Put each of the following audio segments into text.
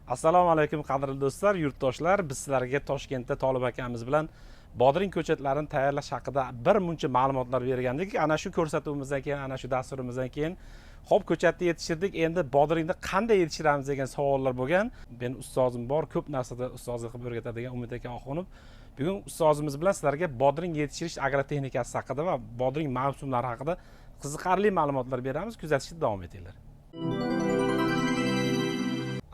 Assalomu alaykum qadrli do'stlar, yurtdoshlar. Biz sizlarga Toshkentda Tolib akamiz bilan bodring ko'chatlarini tayyorlash haqida bir muncha ma'lumotlar bergandik. Ana shu ko'rsatuvimizdan keyin, ana shu dasturimizdan keyin xo'p, ko'chatni yetishtirdik, endi bodringni qanday yetishtiramiz degan savollar bo'lgan. Men ustozim bor, ko'p narsada ustozlik qilib o'rgatadigan Umid aka Oxunov. Bugun ustozimiz bilan sizlarga bodring yetishtirish agrotexnikasi haqida va bodring mavsumlari haqida qiziqarli ma'lumotlar beramiz. Kuzatishda davom etinglar.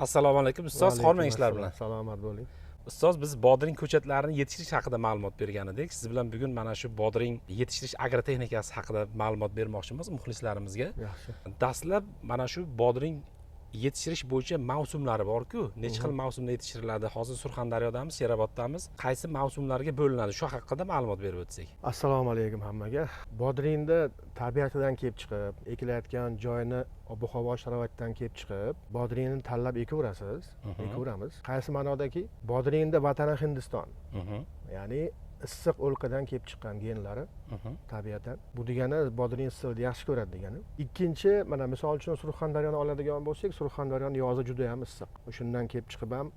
Assalomu alaykum ustoz, hormang ishlar bilan. Salomat bo'ling. Ustoz, biz bodring ko'chatlarini yetishtirish haqida ma'lumot bergan edik. Siz bilan bugun mana shu bodring yetishtirish agrotexnikasi haqida ma'lumot bermoqchimiz muxlislarimizga. Yaxshi. Dastlab mana shu bodring yetishtirish bo'yicha mavsumlari bor-ku, necha xil mavsumda yetishtiriladi? Hozir Surxondaryodamiz, Sherobodamiz. Qaysi mavsumlarga bo'linadi? Shu haqida ma'lumot berib o'tsak. Assalomu alaykum hammaga. Bodringni tabiatidan kelib chiqib, ekilayotgan joyini ob-havo sharoitidan kelib chiqib, bodringni tanlab ekaverasiz, ekaveramiz. Qaysi ma'nodaki, bodringda vatani Hindiston. Ya'ni issiq o'lkadan kelib chiqqan genlari tabiatan. Bu degani bodring issiqni yaxshi ko'radi degani. Ikkinchi, mana misol uchun Surxondaryoni oladigan bo'lsak, Surxondaryoning yozi juda ham issiq. Shundan kelib chiqib ham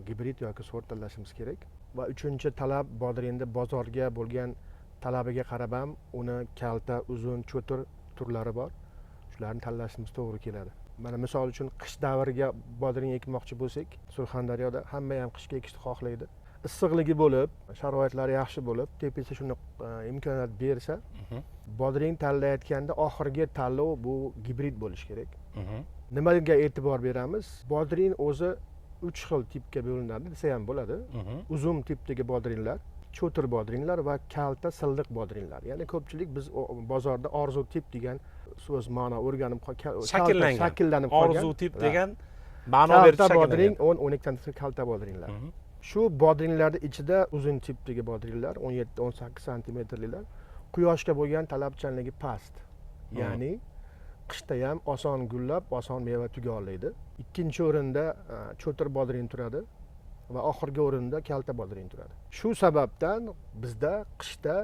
gibrid yoki sort tanlashimiz kerak. Va uchinchi talab, bodringda bozorga bo'lgan talabiga qarab ham uni kalta, uzun, cho'tir turlari bor. Shularni tanlashimiz to'g'ri keladi. Mana misol uchun qish davriga bodring ekmoqchi bo'lsak, Surxondaryoda hamma ham qishga ekishni xohlaydi. Issiqligi bo'lib, sharoitlari yaxshi bo'lib, tepasi shuni imkoniyat bersa, bodring tanlayotganda oxirgi tanlov bu gibrid bo'lishi kerak. Nimaga e'tibor beramiz? Bodring o'zi 3 xil tipga bo'linadi, desa ham bo'ladi. Uzun tipdagi bodringlar, cho'tir bodringlar va kalta, silliq bodringlar. Ya'ni ko'pchilik biz bozorda orzu tip degan so'z ma'no o'rganib shakllanib qolgan. Orzu tip degan ma'no berib bodring 10-12 tantasi kalta bodringlar. Shu bodringlarda ichida uzun tipdagi bodringlar 17-18 santimetrliklar quyoshga bo'lgan talabchanligi past. Ya'ni qishda ham oson gullab, oson meva tuga oladi. Ikkinchi o'rinda cho'tir bodring turadi va oxirgi o'rinda kalta bodring turadi. Shu sababdan bizda qishda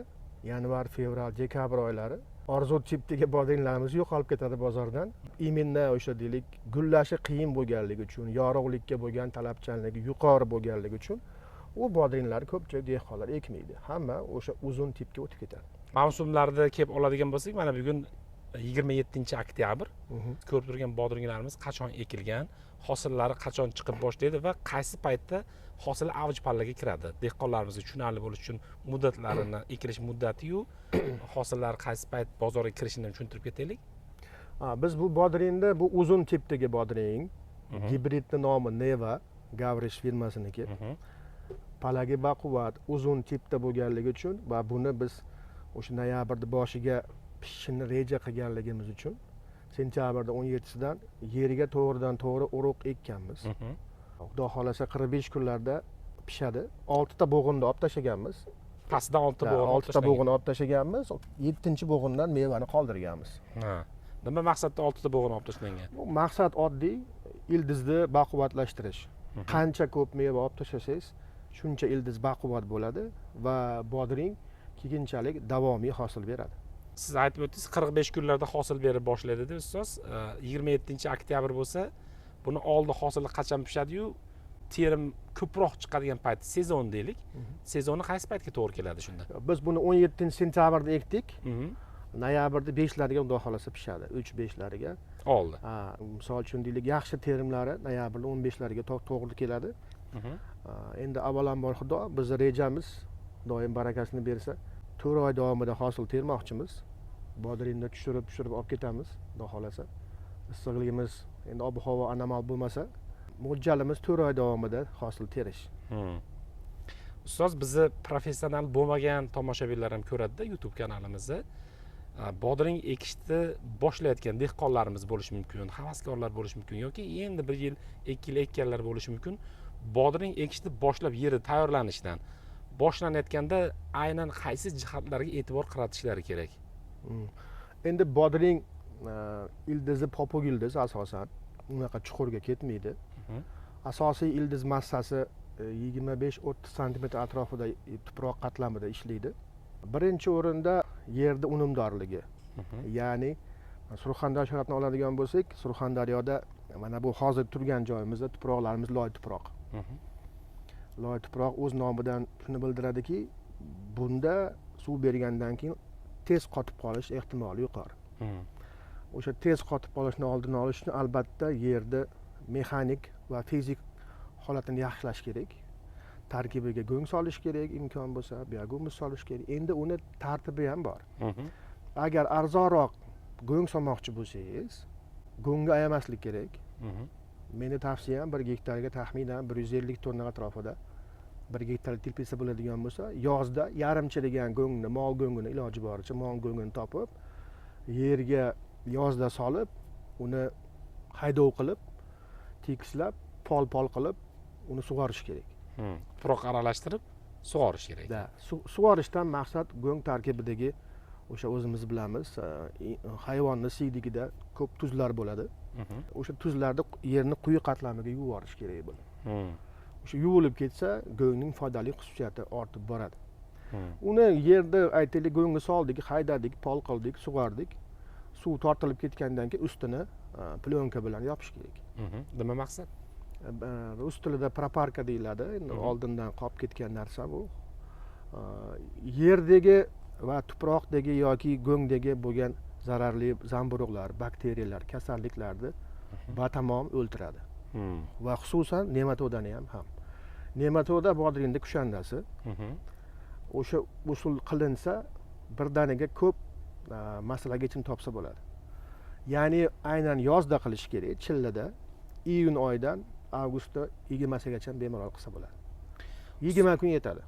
yanvar, fevral, dekabr oylari orzu tipdagi bodringlarimiz yo'qolib ketadi bozordan. Imенно o'sha deylik, gullashi qiyin bo'lganligi uchun, yorug'likka bo'lgan talabchanligi yuqori bo'lganligi uchun u bodringlar ko'pchilik dehqonlar ekmaydi. Hamma o'sha uzun tipga o'tib ketadi. Mavsumlarda kelib oladigan bo'lsak, mana bugun 27-oktyabr. Ko'rib turgan bodringlarimiz qachon ekilgan, hosillari qachon chiqib boshlaydi va qaysi paytda hosil avj pallaga kiradi? Dehqonlarimizga tushunarli bo'lish uchun muddatlarini, ekilish muddati-yu hosillar qaysi payt bozorga kirishini tushuntirib ketaylik. Biz bu bodringda bu uzun tipdagi bodring, gibridning nomi Neva, Gavrish firmasiniki. Palagi baquvvat, uzun tipda bo'lganligi uchun va buni biz o'sha noyabrning boshiga pishishni reja qilganligimiz uchun sentyabrning 17sidan yeriga to'g'ridan to'g'ri urug' ekkanmiz. Xudo xolasa 45 kunlarda pishadi. 6 ta bo'g'inni olib tashlaganmiz. Pastdan 6 ta bo'g'inni olib tashlaganmiz. 7-chi bo'g'indan mevani qoldirganmiz. Nima maqsadda 6 ta bo'g'in olib tashlangan? Bu maqsad oddiy, ildizni baquvvatlashtirish. Qancha ko'p meva olib tashlasangiz, shuncha ildiz baquvvat bo'ladi va bodring keyinchalik davomiy hosil beradi. Siz aytib o'tdingiz, 45 kunlarda hosil berib boshlaydi deb ustoz. 27-oktyabr bo'lsa, buni oldi hosili qachon pishadi-yu, terim ko'proq chiqadigan payt sezon deylik. Sezoni qaysi paytga to'g'ri keladi shunda? Biz buni 17-sentyabrda ekdik. Noyabrda 5lariga xudo xolasa pishadi, 3-5lariga. Oldi. Misol uchun deylik, yaxshi terimlari noyabrning 15lariga to'g'ri keladi. Endi avvalambor Xudo bizning rejamiz doim barakasini bersa, 4 oy davomida hosil termoqchimiz. Bodringni tushirib olib ketamiz, xudo xolasa. Issiqligimiz endi ob-havo anomal bo'lmasa, mo'ljalimiz 4 oy davomida hosil terish. Ustoz, bizni professional bo'lmagan tomoshabinlar ham ko'radi-da YouTube kanalimizda. Bodring ekishni boshlayotgan dehqonlarimiz bo'lishi mumkin, havaskorlar bo'lishi mumkin yoki endi 1 yil, 2 yil ekkanlar bo'lishi mumkin. Bodring ekishni boshlab yeri tayyorlanishdan boshlanayotganda aynan qaysi jihatlarga e'tibor qaratishlari kerak? Endi bodring ildizi popuk ildiz asosan, unaqa chuqurga ketmaydi. Asosiy ildiz massasi 25-30 sm atrofida tuproq qatlamida ishlaydi. Birinchi o'rinda yerning unumdorligi. Ya'ni Surxondaryo sharoitini oladigan bo'lsak, Surxondaryoda mana bu hozir turgan joyimizda tuproqlarimiz loy tuproq. Loy tuproq o'z nomidan shuni bildiradiki, bunda suv bergandan keyin tez qotib qolish ehtimoli yuqori. O'sha tez qotib qolishni oldini olish uchun albatta yerda mexanik va fizik holatini yaxshilash kerak. Tarkibiga go'ng solish kerak, imkon bo'lsa, biohumus solish kerak. Endi uni tartibi ham bor. Agar arzonroq go'ng solmoqchi bo'lsangiz, go'ngga ayamaslik kerak. Meni tavsiyam 1 gektarga taxminan 150 tonna atrofida 1 gektar teplitsa bo'ladigan bo'lsa, yozda yarimcha degan go'ngni, mol go'ngini iloji boricha mol go'ngini topib, yerga yozda solib, uni haydov qilib, tekislab, pol-pol qilib, uni sug'orish kerak. Tuproq aralashtirib sug'orish kerak. Sug'orishdan maqsad go'ng tarkibidagi o'sha o'zimiz bilamiz, hayvonning siydigida ko'p tuzlar bo'ladi. O'sha tuzlarni yerni quyi qatlamiga yuvib yuborish kerak bo'ladi. O'sha yuvilib ketsa, go'ngning foydali xususiyati ortib boradi. Uni yerda aytaylik go'ngni soldik, haydadik, pol qildik, sug'ordik. Suv tortilib ketgandan keyin ustini plyonka bilan yopish kerak. Nima maqsad? Rus tilida proparka deyiladi. Oldindan qolib ketgan narsa bu. Yerdagi va tuproqdagi yoki go'ngdagi bo'lgan zararli zamburug'lar, bakteriyalar, kasalliklarni batamom o'ldiradi. Va xususan nematodani ham. Nematoda bodringda kushandasi. O'sha usul qilinsa, birdaniga ko'p masalaga yechim topsa bo'ladi. Ya'ni aynan yozda qilish kerak, chillada, iyun oyidan avgustda 20gacha bemalol qilsa bo'ladi. 20 kun yetadi.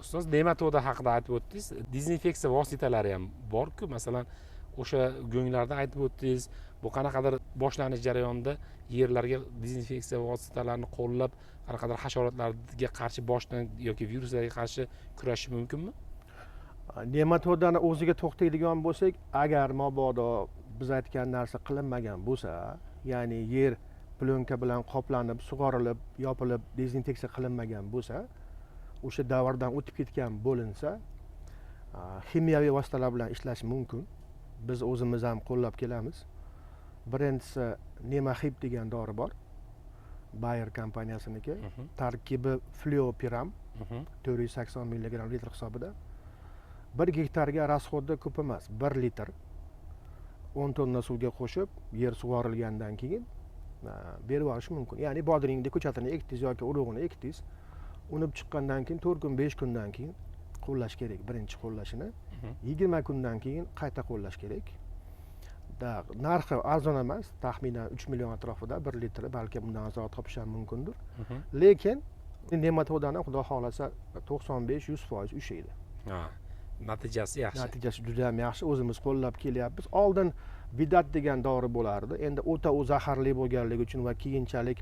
Ustoz, nematoda haqida aytib o'tdingiz. Dezinfeksiya vositalari ham bor-ku, masalan, o'sha go'nglarda aytib o'tdingiz. Bu qanaqadir boshlanish jarayonida yerlarga dezinfeksiya vositalarini qo'llab, qanaqadir hasharotlarga qarshi boshdan yoki viruslarga qarshi kurashish mumkinmi? Nematodani o'ziga to'xtaydigan bo'lsak, agar mabodo biz aytgan narsa qilinmagan bo'lsa, ya'ni yer plyonka bilan qoplanib, sug'orilib, yopilib, dezinfeksiya qilinmagan bo'lsa, o'sha davrdan o'tib ketgan bo'linsa, ximiyaviy vositalar bilan ishlash mumkin. Biz o'zimiz ham qo'llab kelamiz. Birinchisi Nemaxib degan dori bor. Bayer kompaniyasiniki. Tarkibi Fliopiram 480 mg litr hisobida. 1 gektarga rasxodi ko'p emas, 1 litr 10 tonna suvga qo'shib, yer sug'orilgandan keyin berib olish mumkin. Ya'ni bodringni ko'chatini ekdingiz yoki urug'ini ekdingiz, unib chiqqandan keyin 4 kun, 5 kundan keyin qo'llash kerak. Birinchi qo'llashini 20 kundan keyin qayta qo'llash kerak. Narxi arzon emas, taxminan 3 million atrofida 1 litr, balki bundan ozroq topish ham mumkindir. Lekin nematodani xudo xolasa 95-100% ushlaydi. Natijasi yaxshi. Natijasi juda ham yaxshi. O'zimiz qo'llab kelyapmiz. Oldin vidat degan dori bo'lardi. Endi o'ta zaharli bo'lganligi uchun va keyinchalik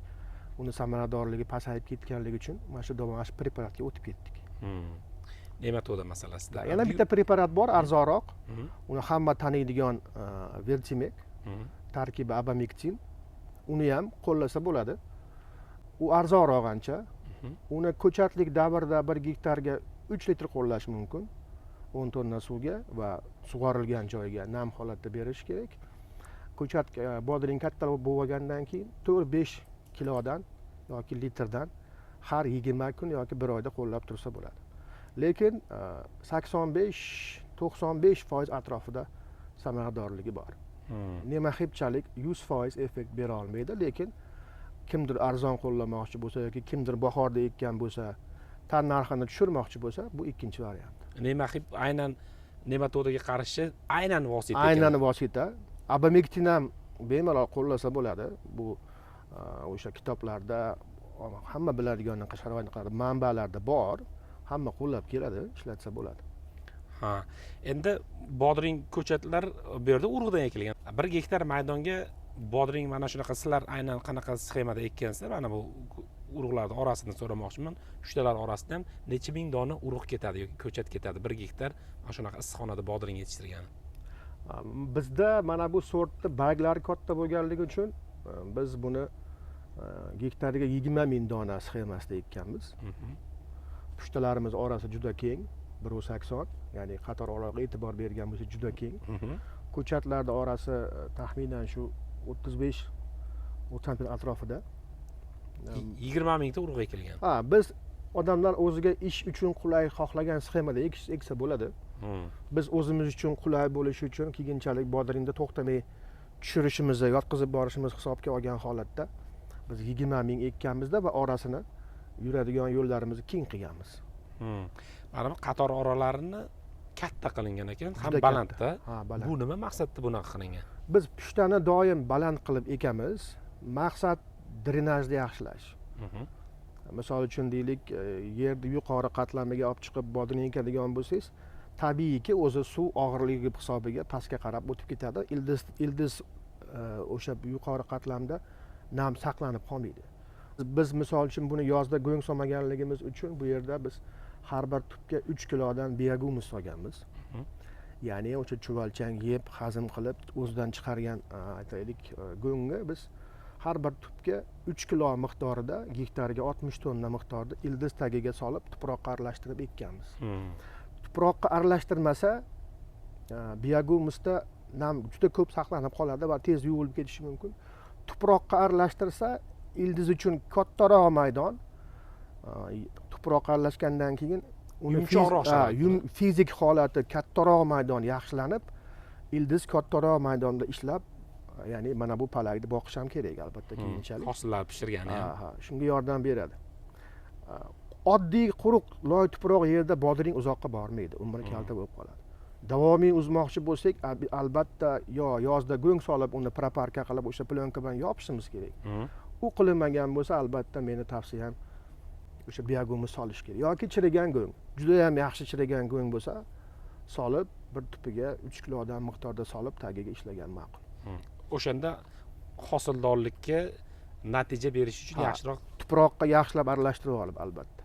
uni samaradorligi pasayib ketganligi uchun mana shu preparatga o'tib ketdik. Nematoda masalasida. Yana bitta preparat bor, arzonroq. Uni hamma taniydigan Vertimek. Tarkibi abamektin. Uni ham qo'llasa bo'ladi. U arzonroq ancha. Uni ko'chatlik davrda 1 gektarga 3 litr qo'llash mumkin. 10 tonna suvga va sug'orilgan joyga nam holatda berish kerak. Ko'chat bodring katta bo'lgandan keyin 4-5 kilodan yoki litrdan har 20 kun yoki 1 oyda qo'llab tursa bo'ladi. Lekin 85-95% atrofida samaradorligi bor. Nemaxibchalik 100% effekt bera olmaydi, lekin kimdir arzon qo'llamoqchi bo'lsa yoki kimdir bahorda ekkan bo'lsa, tan narxini tushirmoqchi bo'lsa, bu ikkinchi variant. Nemaxib aynan nematodaga qarshi aynan vosita. Aynan vosita. Abamektin ham bemalol qo'llasa bo'ladi. Bu o'sha kitoblarda hamma biladigan sharoitlarda, manbalarda bor. Hamma qo'llab keladi, ishlatsa bo'ladi. Endi bodring ko'chatlar bu yerda urug'dan ekilgan. 1 gektar maydonga bodring mana shunaqa sizlar aynan qanaqa sxemada ekkansizlar, mana bu urug'larni orasini so'ramoqchiman. Uchtalar orasida ham necha ming dona urug' ketadi yoki ko'chat ketadi 1 gektar mana shunaqa issiqxonada bodring yetishtirgani? Bizda mana bu sortni barglari katta bo'lganligi uchun biz buni gektariga 20 ming dona sxemasida ekkanmiz. Pushtalarimiz orasi juda keng, 180, ya'ni qator oraliqqa e'tibor bergan bo'lsa juda keng. Ko'chatlarda orasi taxminan shu O'tamiz atrofida. 20 mingta urug' ekilgan. Ha, biz odamlar o'ziga ish uchun qulay xohlagan sxemada eksa bo'ladi. Biz o'zimiz uchun qulay bo'lishi uchun keyinchalik bodringda to'xtamay tushirishimizni, yotqizib borishimiz hisobga olgan holatda biz 20 ming ekkanmizda va orasini yuradigan yo'llarimizni keng qilganmiz. Mana bu qator oralarini katta qilingan ekan, ham Juda balandda. Ha, baland. Bu nima maqsadda bunaqa qilingan? Biz pushtani doim baland qilib ekamiz. Maqsad drenajni yaxshilash. Misol uchun deylik, yerni yuqori qatlamiga olib chiqib bodring ekadigan bo'lsangiz, tabiiyki o'zi suv og'irligi hisobiga pastga qarab o'tib ketadi. Ildiz o'sha yuqori qatlamda nam saqlanib qolmaydi. Biz misol uchun buni yozda go'ng solmaganligimiz uchun bu yerda biz har bir tubga 3 kilodan biogummus solganmiz. Ya'ni o'sha chuvalchang yeb, hazm qilib o'zidan chiqargan aytaylik go'ngni biz har bir tubga 3 kilo miqdorida, gektariga 60 tonna miqdorida ildiz tagiga solib tuproqqa aralashtirib ekkanmiz. Tuproqqa aralashtirmasa, biogummusda nam juda ko'p saqlanib qoladi va tez yuvilib ketishi mumkin. Tuproqqa aralashtirsa, ildiz uchun kattaroq maydon, tuproqqa aralashgandan keyin uning fizik holati kattaroq maydon yaxshilanib, ildiz kattaroq maydonda ishlab, ya'ni mana bu palakni boqish ham kerak albatta keyinchalik. Hosillar pishirgani ham. Ha, shunga yordam beradi. Oddiy quruq loy tuproq yerda bodring uzoqqa bormaydi, umri kalta bo'lib qoladi. Davomiy uzmoqchi bo'lsak, albatta yozda go'ng solib, uni proparka qilib o'sha plyonka bilan yopishimiz kerak. U qilinmagan bo'lsa, albatta meni tavsiyam o'sha biogummus solish kerak yoki chirigan go'ng. Juda ham yaxshi chirigan go'ng bo'lsa, solib bir tupiga 3 kilodan miqdorda solib tagiga ishlagan ma'qul. O'shanda hosildorlikka natija berish uchun yaxshiroq tuproqqa yaxshilab aralashtirib olib albatta.